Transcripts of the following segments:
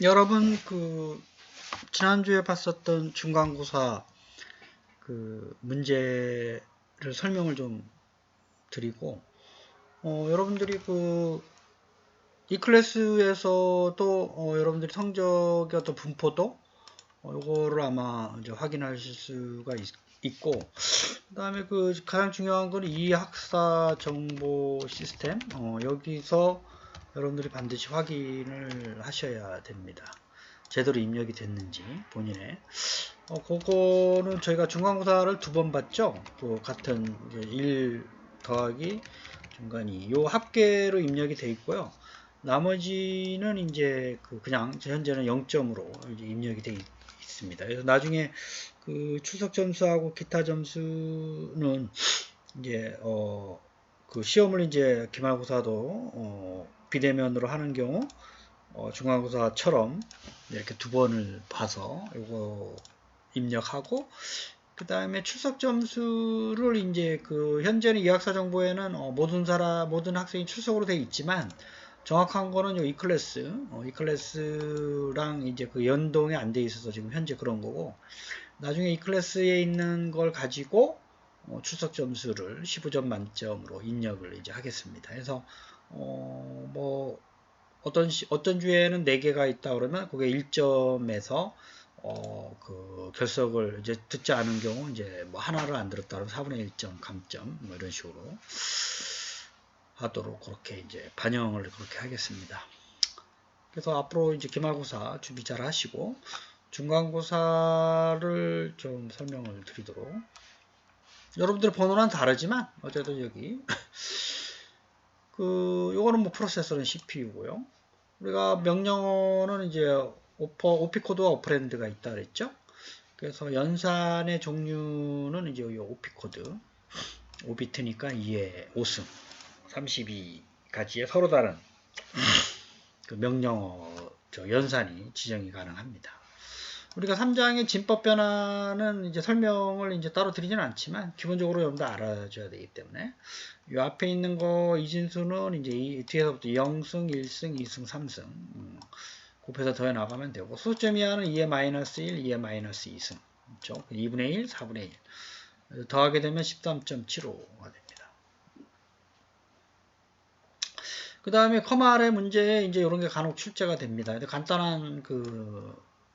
여러분 지난주에 봤었던 중간고사 문제를 설명을 좀 드리고 여러분들이 이 클래스에서도 여러분들이 성적의 어떤 분포도 요거를 아마 이제 확인하실 수가 있고, 그 다음에 가장 중요한 건 이 학사 정보 시스템 여기서 여러분들이 반드시 확인을 하셔야 됩니다. 제대로 입력이 됐는지 본인의 그거는 저희가 중간고사를 2번 봤죠. 같은 1 더하기 중간이 요 합계로 입력이 돼 있고요. 나머지는 이제 그냥 현재는 0점으로 이제 입력이 돼 있습니다. 그래서 나중에 출석 점수하고 기타 점수는 이제 시험을 이제 기말고사도 비대면으로 하는 경우 중간고사처럼 이렇게 2번을 봐서 요거 입력하고, 그 다음에 출석 점수를 이제 현재는 이 학사 정보에는 모든 학생이 출석으로 되어 있지만 정확한 거는 이 클래스랑 이제 연동이 안 돼 있어서 지금 현재 그런 거고, 나중에 이 클래스에 있는 걸 가지고 출석 점수를 15점 만점으로 입력을 이제 하겠습니다. 그래서 어떤 주에는 4개가 있다 그러면 그게 1점에서 결석을 이제 듣지 않은 경우 이제 하나를 안 들었다 그러면 4분의 1점 감점 이런 식으로 하도록 그렇게 이제 반영을 그렇게 하겠습니다. 그래서 앞으로 이제 기말고사 준비 잘 하시고 중간고사를 좀 설명을 드리도록, 여러분들의 번호는 다르지만 어쨌든 여기 요거는 프로세서는 CPU고요. 우리가 명령어는 이제 오피코드와 오퍼랜드가 있다 그랬죠. 그래서 연산의 종류는 이제 이 오피코드 5비트니까 2의 5승 32가지의 서로 다른 명령어 연산이 지정이 가능합니다. 우리가 3장의 진법 변화는 이제 설명을 이제 따로 드리지는 않지만 기본적으로 여러분들 알아줘야 되기 때문에 이 앞에 있는 거 이진수는 이제 뒤에서부터 0승, 1승, 2승, 3승 곱해서 더해 나가면 되고, 소수점 이하는 2의 마이너스 1, 2의 마이너스 2승, 그렇죠? 2분의 1, 4분의 1 더하게 되면 13.75가 됩니다. 그 다음에 커마 아래 문제에 이제 이런 게 간혹 출제가 됩니다. 간단한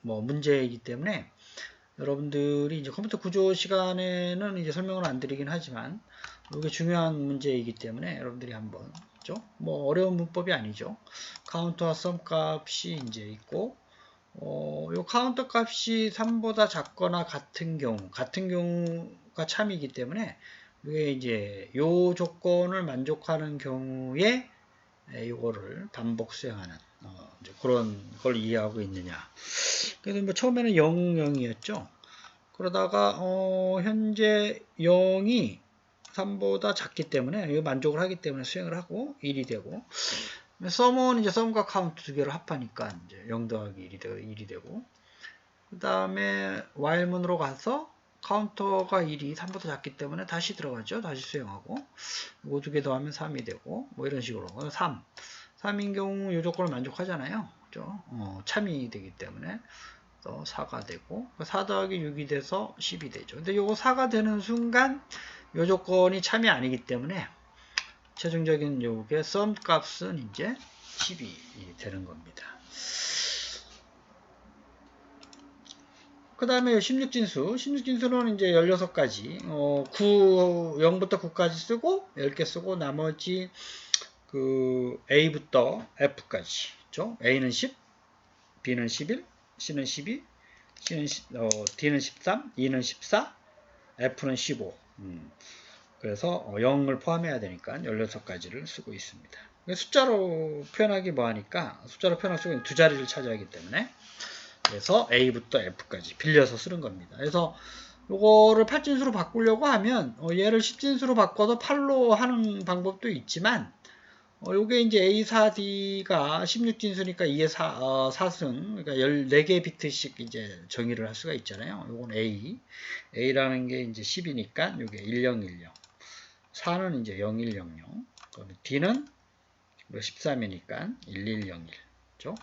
문제이기 때문에 여러분들이 이제 컴퓨터 구조 시간에는 이제 설명을 안 드리긴 하지만 이게 중요한 문제이기 때문에 여러분들이 한번 어려운 문법이 아니죠. 카운터와 썸 값이 이제 있고, 요 카운터 값이 3보다 작거나 같은 경우가 참이기 때문에 이게 이제 요 조건을 만족하는 경우에 이거를 반복 수행하는 이제 그런 걸 이해하고 있느냐. 그래서 처음에는 0, 0이었죠. 그러다가 현재 0이 3보다 작기 때문에 이거 만족을 하기 때문에 수행을 하고 1이 되고, 썸은 이제 썸과 카운트 두 개를 합하니까 이제 0 더하기 1이 되고, 그 다음에 while문으로 가서 카운터가 1이 3보다 작기 때문에 다시 들어가죠. 다시 수행하고 이거 두 개 더하면 3이 되고 이런 식으로 3인 경우 이 조건을 만족하잖아요. 그죠? 참이 되기 때문에 또 4가 되고 4 더하기 6이 돼서 10이 되죠. 근데 요거 4가 되는 순간 요 조건이 참이 아니기 때문에 최종적인 요게 썸 값은 이제 10이 되는 겁니다. 그 다음에 16진수는 이제 16가지 0부터 9까지 쓰고 10개 쓰고 나머지 A부터 F까지 그렇죠? A는 10, B는 11, C는 12, D는 13, E는 14, F는 15. 그래서 0을 포함해야 되니까 16가지를 쓰고 있습니다. 숫자로 표현하기 뭐하니까 숫자로 표현할 수 있는 두 자리를 차지하기 때문에 그래서 A부터 F까지 빌려서 쓰는 겁니다. 그래서 요거를 8진수로 바꾸려고 하면 얘를 10진수로 바꿔서 8로 하는 방법도 있지만 요게 이제 A4D가 16진수니까 2의 4승, 그러니까 14개 비트씩 이제 정의를 할 수가 있잖아요. 요건 A라는 게 이제 10이니까 요게 1010, 4는 이제 0100, D는 13이니까 1101. 그죠?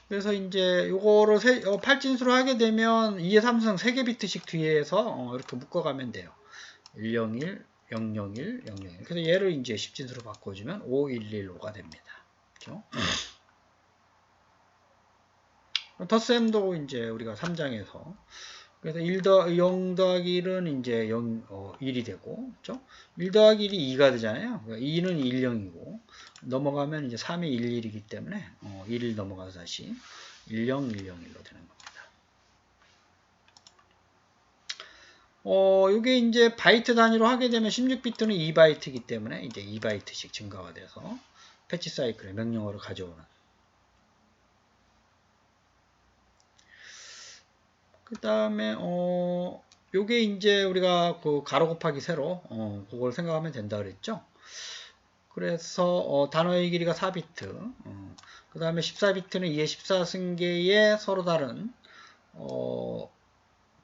그래서 이제 요거를 8진수로 하게 되면 2의 3승 3개 비트씩 뒤에서 이렇게 묶어가면 돼요. 101, 001, 001. 그래서 얘를 이제 10진수로 바꿔주면 5115가 됩니다. 그죠? 덧셈도 이제 우리가 3장에서 그래서 0 더하기 1은 이제 1이 되고, 그죠? 1 더하기 1이 2가 되잖아요. 그러니까 2는 10이고, 넘어가면 이제 3이 11이기 때문에, 1을 넘어가서 다시 10101로 되는 겁니다. 이게 이제 바이트 단위로 하게 되면 16비트는 2바이트이기 때문에 이제 2바이트씩 증가가 돼서 패치 사이클의 명령어를 가져오는. 그 다음에 요게 이제 우리가 그 가로 곱하기 세로 그걸 생각하면 된다 그랬죠. 그래서 단어의 길이가 4비트 그 다음에 14비트는 2의 14승계에 서로 다른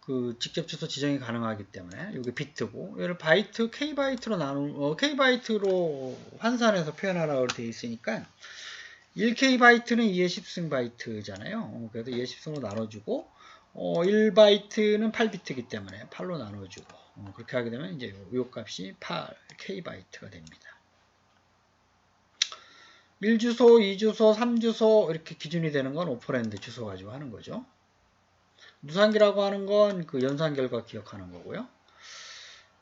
그 직접 주소 지정이 가능하기 때문에 이게 비트고 얘를 바이트 K바이트로 K바이트로 환산해서 표현하라고 되어 있으니까 1K바이트는 2의 10승 바이트잖아요. 그래서 2의 10승으로 나눠주고 1바이트는 8비트이기 때문에 8로 나눠주고 그렇게 하게 되면 이제 요 값이 8K바이트가 됩니다. 1주소, 2주소, 3주소 이렇게 기준이 되는 건 오퍼랜드 주소 가지고 하는 거죠. 누산기라고 하는 건 그 연산 결과 기억하는 거고요.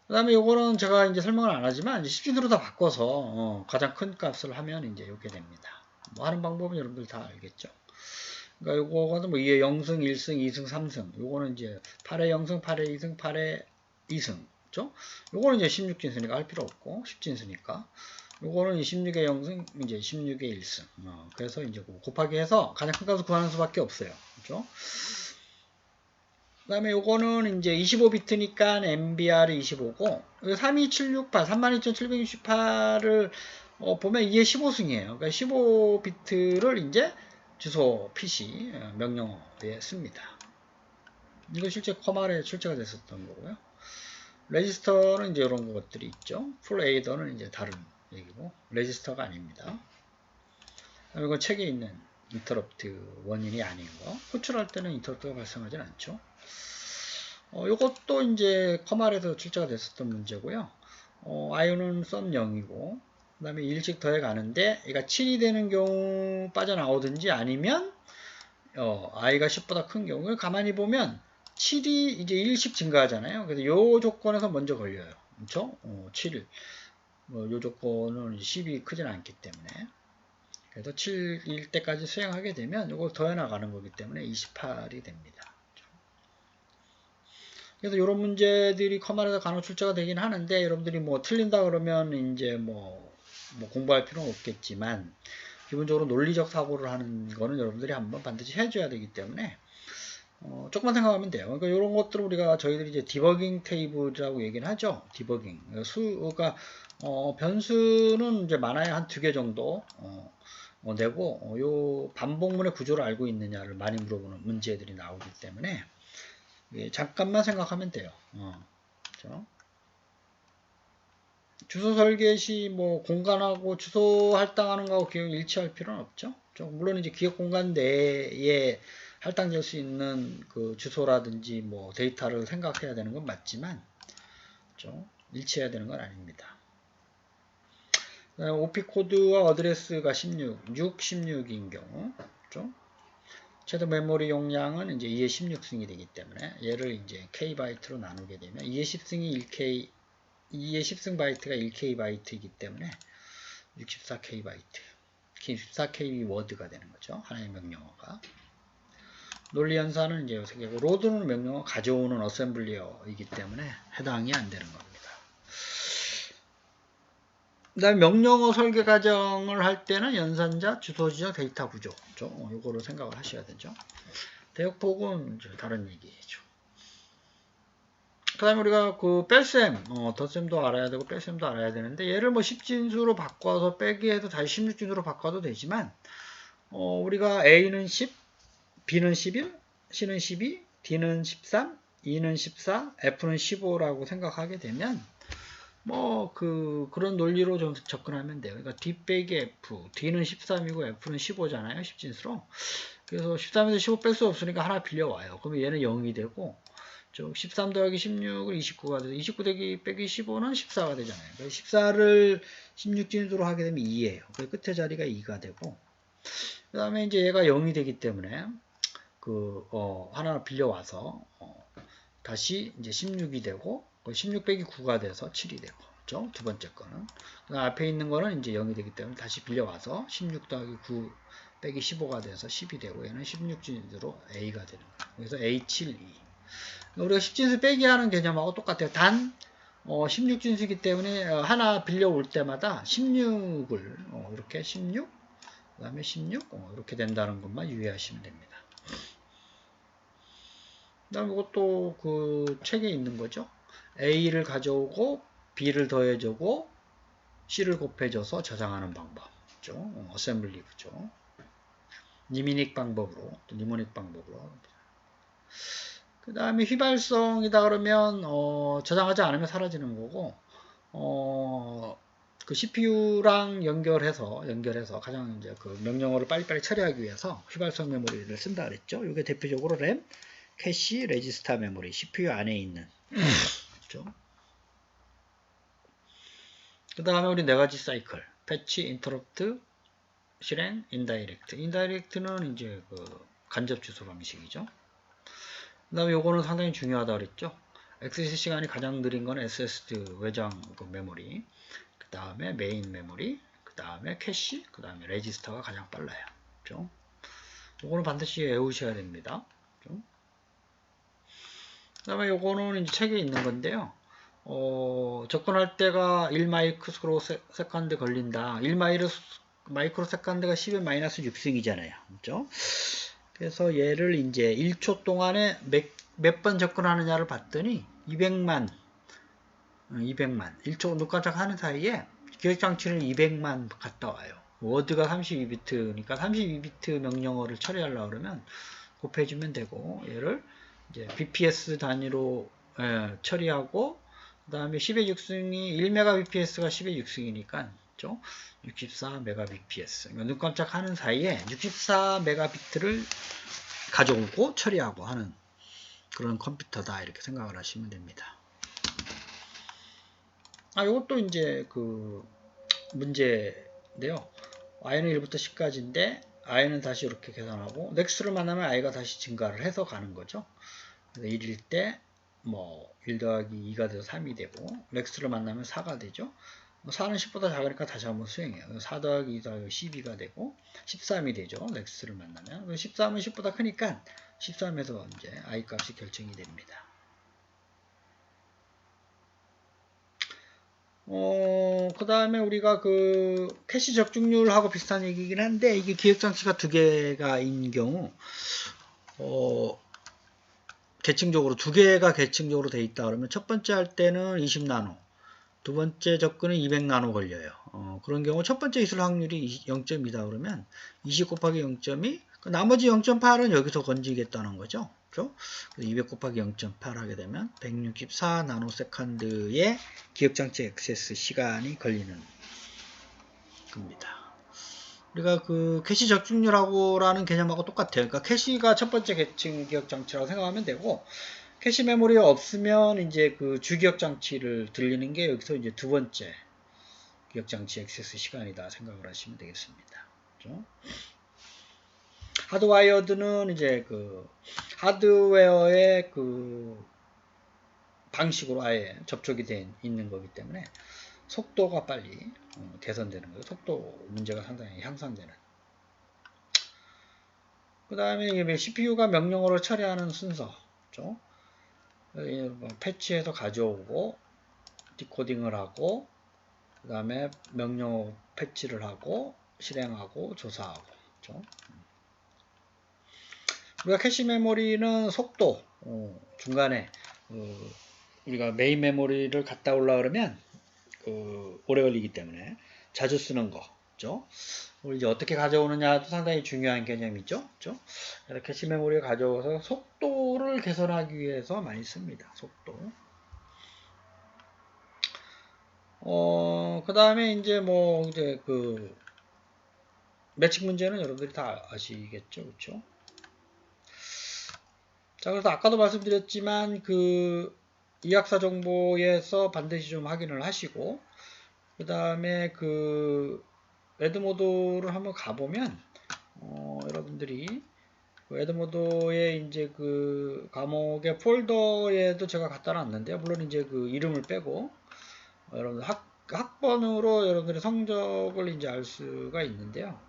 그 다음에 요거는 제가 이제 설명을 안 하지만 이제 10진으로 다 바꿔서 가장 큰 값을 하면 이제 이렇게 됩니다. 뭐 하는 방법은 여러분들 다 알겠죠. 그러니까 요거는 뭐 2의 0승, 1승, 2승, 3승. 요거는 이제 8의 0승, 8의 2승, 8의 2승. 그죠? 요거는 이제 16진수니까 할 필요 없고 10진수니까. 요거는 16의 0승, 이제 16의 1승. 그래서 이제 곱하기 해서 가장 큰 값을 구하는 수밖에 없어요. 그죠? 그 다음에 요거는 이제 25비트니까 MBR이 25고, 32768, 32,768을 보면 이게 15승이에요. 그러니까 15비트를 이제 주소 PC 명령어에 씁니다. 이거 실제 커말에 출제가 됐었던 거고요. 레지스터는 이제 이런 것들이 있죠. 풀 에이더는 이제 다른 얘기고, 레지스터가 아닙니다. 이건 책에 있는 인터럽트 원인이 아닌 거. 호출할 때는 인터럽트가 발생하진 않죠. 요것도 이제 커말에서 출제가 됐었던 문제고요. i는 썸 0이고, 그 다음에 1씩 더해 가는데, 얘가 7이 되는 경우 빠져나오든지 아니면, i가 10보다 큰 경우, 가만히 보면 7이 이제 1씩 증가하잖아요. 그래서 요 조건에서 먼저 걸려요. 그렇죠? 7. 요 조건은 10이 크진 않기 때문에. 그래서 7일 때까지 수행하게 되면 이걸 더해 나가는 거기 때문에 28이 됩니다. 그래서 이런 문제들이 커말에서 간혹 출제가 되긴 하는데 여러분들이 뭐 틀린다 그러면 이제 뭐 공부할 필요는 없겠지만 기본적으로 논리적 사고를 하는 거는 여러분들이 한번 반드시 해줘야 되기 때문에 조금만 생각하면 돼요. 그러니까 이런 것들을 우리가 저희들이 이제 디버깅 테이블이라고 얘기는 하죠. 디버깅 수가 변수는 이제 많아야 한 2개 정도 내고 요 반복문의 구조를 알고 있느냐를 많이 물어보는 문제들이 나오기 때문에 예, 잠깐만 생각하면 돼요. 그렇죠? 주소 설계 시 뭐 공간하고 주소 할당하는 거하고 기억이 일치할 필요는 없죠. 물론 이제 기억 공간 내에 할당될 수 있는 그 주소라든지 뭐 데이터를 생각해야 되는 건 맞지만 그렇죠? 일치해야 되는 건 아닙니다. OP 코드와 어드레스가 16, 16인 경우 그렇죠? 최대 메모리 용량은 이제 2의 16승이 되기 때문에 얘를 이제 K바이트로 나누게 되면 2의 10승이 1K, 2의 10승 바이트가 1K 바이트이기 때문에 64K 바이트, 64KB 워드가 되는 거죠. 하나의 명령어가. 논리 연산은 이제 세 개고, 로드는 명령어 가져오는 어셈블리어이기 때문에 해당이 안 되는 겁니다. 그 다음에 명령어 설계 과정을 할 때는 연산자, 주소 지정, 데이터 구조. 이거를 생각을 하셔야 되죠. 대역폭은 다른 얘기죠. 그 다음에 우리가 그 뺄셈, 덧셈도 알아야 되고 뺄셈도 알아야 되는데 얘를 뭐 10진수로 바꿔서 빼기 해도 다시 16진수로 바꿔도 되지만 우리가 A는 10, B는 11, C는 12, D는 13, E는 14, F는 15라고 생각하게 되면 그런 논리로 좀 접근하면 돼요. 그러니까 D 빼기 F, D는 13이고 F는 15잖아요. 10진수로. 그래서 13에서 15 뺄 수 없으니까 하나 빌려와요. 그러면 얘는 0이 되고, 13 더하기 16은 29가 돼서 29 빼기 15는 14가 되잖아요. 그래서 14를 16진수로 하게 되면 2예요. 그 끝에 자리가 2가 되고, 그 다음에 이제 얘가 0이 되기 때문에, 하나 빌려와서, 다시 이제 16이 되고, 16 빼기 9가 돼서 7이 되고, 그죠? 두 번째 거는. 그 앞에 있는 거는 이제 0이 되기 때문에 다시 빌려와서 16 더하기 9 빼기 15가 돼서 10이 되고, 얘는 16진수로 A가 되는 거예요. 그래서 A7, 2. 우리가 10진수 빼기 하는 개념하고 똑같아요. 단, 16진수이기 때문에 하나 빌려올 때마다 16을, 이렇게 16, 그 다음에 16, 이렇게 된다는 것만 유의하시면 됩니다. 그 다음에 이것도 그 책에 있는 거죠. A를 가져오고, B를 더해주고, C를 곱해줘서 저장하는 방법. 그죠? 어셈블리죠. 니미닉 방법으로, 또 니모닉 방법으로. 그 다음에 휘발성이다 그러면 저장하지 않으면 사라지는 거고 그 CPU랑 연결해서 가장 이제 그 명령어를 빨리빨리 처리하기 위해서 휘발성 메모리를 쓴다 그랬죠. 이게 대표적으로 램, 캐시, 레지스터 메모리, CPU 안에 있는 그렇죠. 그 다음에 우리 네 가지 사이클, 패치, 인터럽트, 실행, 인다이렉트. 인다이렉트는 이제 그 간접 주소 방식이죠. 그 다음에 요거는 상당히 중요하다 그랬죠. 액세스 시간이 가장 느린 건 SSD 외장 메모리, 그 다음에 메인 메모리, 그 다음에 캐시, 그 다음에 레지스터가 가장 빨라요. 그렇죠? 요거는 반드시 외우셔야 됩니다. 그렇죠? 그 다음에 요거는 이제 책에 있는 건데요. 접근할 때가 1마이크로 세컨드 걸린다. 1마이크로 세컨드가 10의 마이너스 6승이잖아요. 그렇죠? 그래서 얘를 이제 1초 동안에 몇 번 접근하느냐를 봤더니 200만 1초 눈 깜짝하는 사이에 기억장치를 200만 갔다 와요. 워드가 32비트니까 32비트 명령어를 처리하려고 그러면 곱해주면 되고 얘를 이제 bps 단위로 처리하고 그 다음에 10의 6승이 1mbps가 10의 6승이니까 64mbps 눈 깜짝하는 사이에 64mbit를 가져오고 처리하고 하는 그런 컴퓨터다 이렇게 생각을 하시면 됩니다. 이것도 이제 그 문제인데요. i는 1부터 10까지인데 i는 다시 이렇게 계산하고 넥스트를 만나면 i가 다시 증가를 해서 가는 거죠. 그래서 1일 때 뭐 1 더하기 2가 돼서 3이 되고 넥스트를 만나면 4가 되죠. 4는 10보다 작으니까 다시 한번 수행해요. 4 더하기 2 더하기 12가 되고 13이 되죠. 넥스트를 만나면 13은 10보다 크니까 13에서 이제 i 값이 결정이 됩니다. 그 다음에 우리가 그 캐시 적중률하고 비슷한 얘기긴 한데 이게 기획장치가 두 개가 인 경우 계층적으로 두 개가 계층적으로 돼 있다 그러면 첫 번째 할 때는 20나노 두 번째 접근은 200나노 걸려요. 그런 경우 첫 번째 있을 확률이 0.2다 그러면 20 곱하기 0.2 나머지 0.8은 여기서 건지겠다는 거죠. 그렇죠? 200 곱하기 0.8 하게 되면 164 나노세컨드의 기억장치 액세스 시간이 걸리는 겁니다. 우리가 그 캐시 적중률하고라는 개념하고 똑같아요. 그러니까 캐시가 첫 번째 계층 기억장치라고 생각하면 되고 캐시 메모리가 없으면 이제 그 주기억장치를 들리는 게 여기서 이제 두 번째 기억장치 액세스 시간이다 생각을 하시면 되겠습니다. 그렇죠? 하드와이어드는 이제 그 하드웨어의 그 방식으로 아예 접촉이 돼 있는 거기 때문에 속도가 빨리 개선되는 거예요. 속도 문제가 상당히 향상되는. 그 다음에 CPU가 명령어를 처리하는 순서. 그렇죠? 패치해서 가져오고 디코딩을 하고 그 다음에 명령어 패치를 하고 실행하고 조사하고 그렇죠? 우리가 캐시 메모리는 속도 중간에 우리가 메인 메모리를 갖다 올라 그러면 오래 걸리기 때문에 자주 쓰는 거 그렇죠? 이제 어떻게 가져오느냐도 상당히 중요한 개념이죠. 그렇죠? 그래서 캐시 메모리를 가져와서 속도를 개선하기 위해서 많이 씁니다. 속도. 그 다음에 이제 뭐 이제 그 매칭 문제는 여러분들이 다 아시겠죠, 그렇죠? 자, 그래서 아까도 말씀드렸지만 그 이학사 정보에서 반드시 좀 확인을 하시고, 그 다음에 그 에드모드를 한번 가보면 여러분들이 그 에드모드에 이제 그 과목의 폴더에도 제가 갖다 놨는데요. 물론 이제 그 이름을 빼고 여러분들 학번으로 여러분들의 성적을 이제 알 수가 있는데요.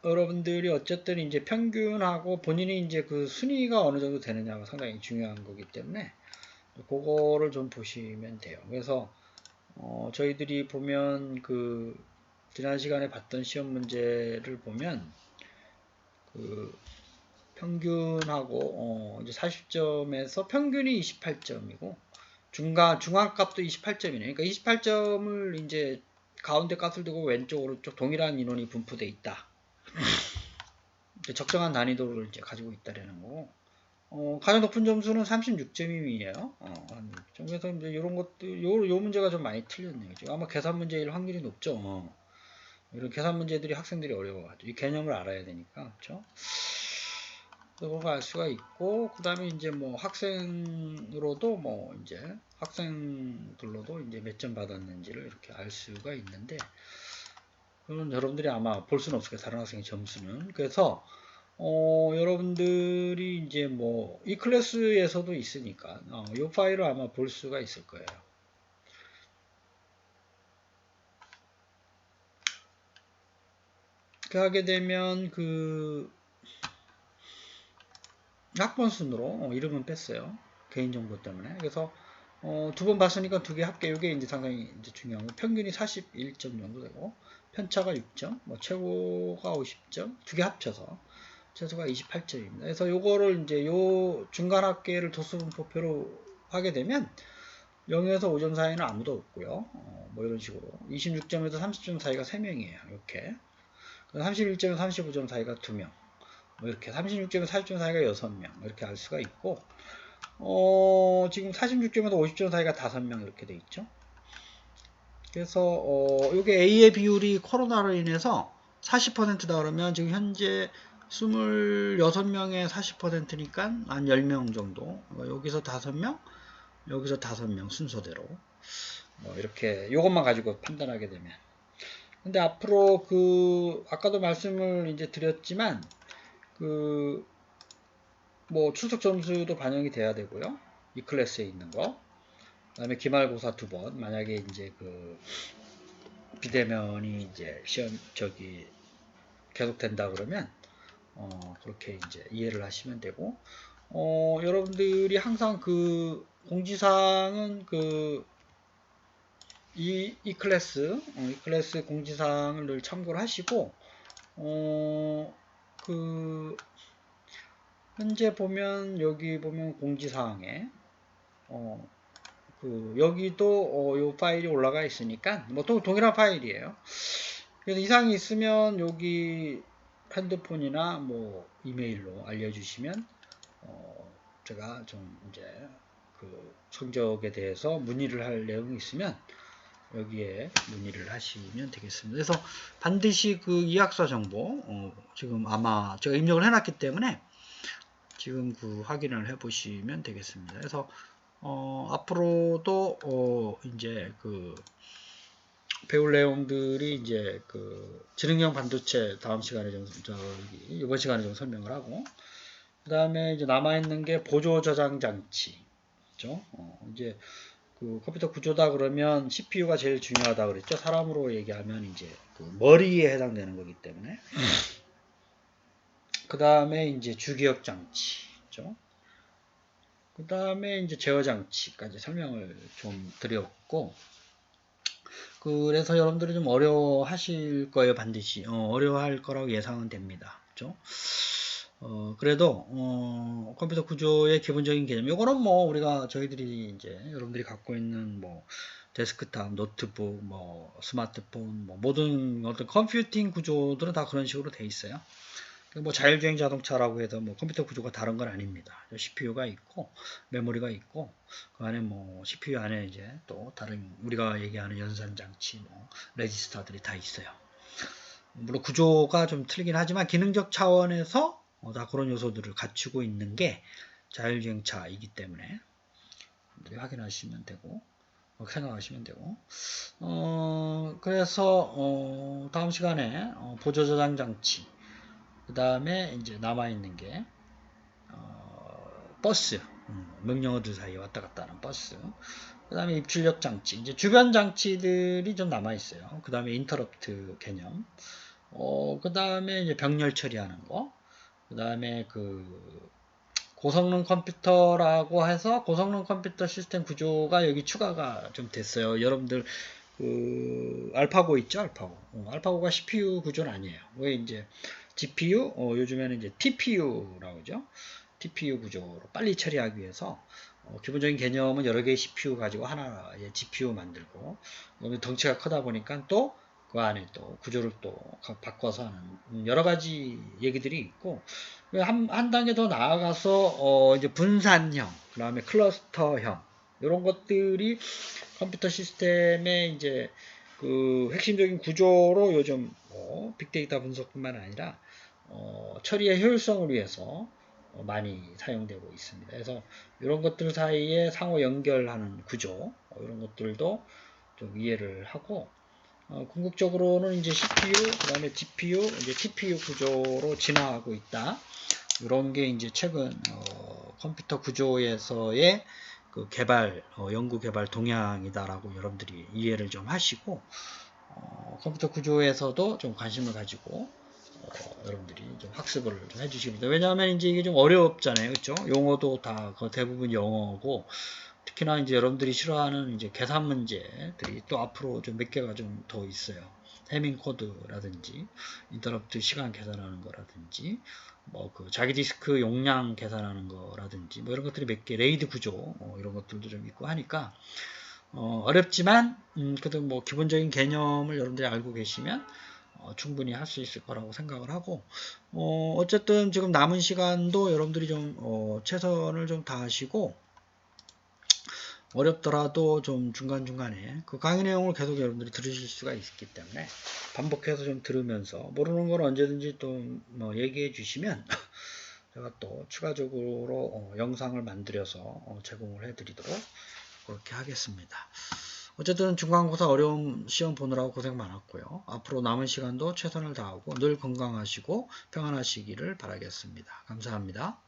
여러분들이 어쨌든 이제 평균하고 본인이 이제 그 순위가 어느 정도 되느냐가 상당히 중요한 거기 때문에 그거를 좀 보시면 돼요. 그래서 저희들이 보면 그 지난 시간에 봤던 시험 문제를 보면 그 평균하고 이제 40점에서 평균이 28점이고 중앙값도 28점이네. 그러니까 28점을 이제 가운데 값을 두고 왼쪽 오른쪽 동일한 인원이 분포되어 있다. 적정한 난이도를 이제 가지고 있다라는 거고. 가장 높은 점수는 36점이에요. 그래서 이제 이런 것도 요 문제가 좀 많이 틀렸네요. 지금 아마 계산 문제일 확률이 높죠. 이런 계산 문제들이 학생들이 어려워가지고 이 개념을 알아야 되니까, 그렇죠? 그거 알 수가 있고, 그 다음에 이제 뭐 학생으로도 뭐 이제 학생들로도 이제 몇 점 받았는지를 이렇게 알 수가 있는데, 그건 여러분들이 아마 볼 수는 없을 거예요. 다른 학생의 점수는. 그래서 여러분들이 이제 뭐 이 클래스에서도 있으니까 이 파일을 아마 볼 수가 있을 거예요. 그렇게 하게 되면 그 학번 순으로 이름은 뺐어요. 개인정보 때문에. 그래서 두 번 봤으니까 두 개 합계. 이게 이제 상당히 이제 중요한 거. 평균이 41점 정도 되고 편차가 6점, 뭐 최고가 50점, 두 개 합쳐서 최소가 28점입니다. 그래서 요거를 이제 요 중간 합계를 도수분포표로 하게 되면 0에서 5점 사이는 아무도 없고요. 뭐 이런 식으로 26점에서 30점 사이가 3명이에요. 이렇게 31점에서 35점 사이가 2명, 뭐 이렇게 36점에서 40점 사이가 6명 이렇게 알 수가 있고, 지금 46점에서 50점 사이가 5명 이렇게 돼 있죠. 그래서 이게 A의 비율이 코로나로 인해서 40%다 그러면 지금 현재 26명에 40%니까 한 10명 정도. 여기서 5명, 여기서 5명 순서대로. 이렇게 요것만 가지고 판단하게 되면. 근데 앞으로 그 아까도 말씀을 이제 드렸지만 그 뭐 출석 점수도 반영이 돼야 되고요. 이 클래스에 있는 거. 그다음에 기말고사 2번. 만약에 이제 그 비대면이 이제 시험 계속된다 그러면 그렇게 이제 이해를 하시면 되고, 여러분들이 항상 그 공지사항은 이 클래스 공지사항을 늘 참고를 하시고, 현재 보면 여기 보면 공지사항에 여기도 요 파일이 올라가 있으니까 뭐 또 동일한 파일이에요. 그래서 이상이 있으면 여기 핸드폰이나 뭐 이메일로 알려주시면 제가 좀 이제 그 성적에 대해서 문의를 할 내용이 있으면 여기에 문의를 하시면 되겠습니다. 그래서 반드시 그 이학사 정보 지금 아마 제가 입력을 해놨기 때문에 지금 그 확인을 해보시면 되겠습니다. 그래서 앞으로도 이제 그 배울 내용들이 이제 그 지능형 반도체 다음 시간에 좀 이번 시간에 좀 설명을 하고, 그 다음에 이제 남아있는 게 보조 저장 장치, 그죠? 이제 그 컴퓨터 구조다 그러면 CPU가 제일 중요하다 그랬죠. 사람으로 얘기하면 이제 그 머리에 해당되는 거기 때문에. 그 다음에 이제 주기억 장치, 그죠? 그 다음에 이제 제어 장치까지 설명을 좀 드렸고, 그래서 여러분들이 좀 어려워하실 거예요, 반드시. 어려워할 거라고 예상은 됩니다. 그죠? 그래도, 컴퓨터 구조의 기본적인 개념. 요거는 뭐, 저희들이 이제, 여러분들이 갖고 있는 뭐, 데스크탑, 노트북, 뭐, 스마트폰, 뭐, 모든 어떤 컴퓨팅 구조들은 다 그런 식으로 돼 있어요. 뭐 자율주행 자동차라고 해도 뭐 컴퓨터 구조가 다른 건 아닙니다. CPU가 있고 메모리가 있고 그 안에 뭐 CPU 안에 이제 또 다른 우리가 얘기하는 연산 장치, 뭐 레지스터들이 다 있어요. 물론 구조가 좀 틀리긴 하지만 기능적 차원에서 다 그런 요소들을 갖추고 있는 게 자율주행차이기 때문에 확인하시면 되고 생각하시면 되고 그래서 다음 시간에 보조 저장 장치 그 다음에 이제 남아있는 게 버스 명령어들 사이에 왔다 갔다 하는 버스 그 다음에 입출력 장치 이제 주변 장치들이 좀 남아있어요. 그 다음에 인터럽트 개념 그 다음에 이제 병렬 처리하는 거 그 다음에 그 고성능 컴퓨터라고 해서 고성능 컴퓨터 시스템 구조가 여기 추가가 좀 됐어요. 여러분들 그 알파고 있죠? 알파고가 CPU 구조는 아니에요. 왜 이제 GPU 요즘에는 이제 TPU라고 하죠. TPU 구조로 빨리 처리하기 위해서 기본적인 개념은 여러 개의 CPU 가지고 하나의 GPU 만들고 덩치가 크다 보니까 또 그 안에 또 구조를 또 바꿔서 하는 여러 가지 얘기들이 있고 한 단계 더 나아가서 이제 분산형 그 다음에 클러스터형 이런 것들이 컴퓨터 시스템의 이제 그 핵심적인 구조로 요즘 빅데이터 분석뿐만 아니라 처리의 효율성을 위해서 많이 사용되고 있습니다. 그래서 이런 것들 사이에 상호 연결하는 구조 이런 것들도 좀 이해를 하고 궁극적으로는 이제 CPU 그다음에 GPU 이제 TPU 구조로 진화하고 있다. 이런 게 이제 최근 컴퓨터 구조에서의 그 개발 연구 개발 동향이다라고 여러분들이 이해를 좀 하시고 컴퓨터 구조에서도 좀 관심을 가지고 여러분들이 좀 학습을 좀 해주시면 돼요. 왜냐하면 이제 이게 좀 어렵잖아요, 그렇죠? 용어도 다 대부분 영어고 특히나 이제 여러분들이 싫어하는 이제 계산 문제들이 또 앞으로 좀 몇 개가 좀 더 있어요. 해밍 코드라든지 인터럽트 시간 계산하는 거라든지 뭐 그 자기 디스크 용량 계산하는 거라든지 뭐 이런 것들이 몇 개 레이드 구조 이런 것들도 좀 있고 하니까 어렵지만 그래도 뭐 기본적인 개념을 여러분들이 알고 계시면 충분히 할 수 있을 거라고 생각을 하고 어쨌든 지금 남은 시간도 여러분들이 좀 최선을 좀 다하시고 어렵더라도 좀 중간중간에 그 강의 내용을 계속 여러분들이 들으실 수가 있기 때문에 반복해서 좀 들으면서 모르는 걸 언제든지 또 뭐 얘기해 주시면 제가 또 추가적으로 영상을 만들어서 제공을 해 드리도록 그렇게 하겠습니다. 어쨌든 중간고사 어려운 시험 보느라고 고생 많았고요. 앞으로 남은 시간도 최선을 다하고 늘 건강하시고 평안하시기를 바라겠습니다. 감사합니다.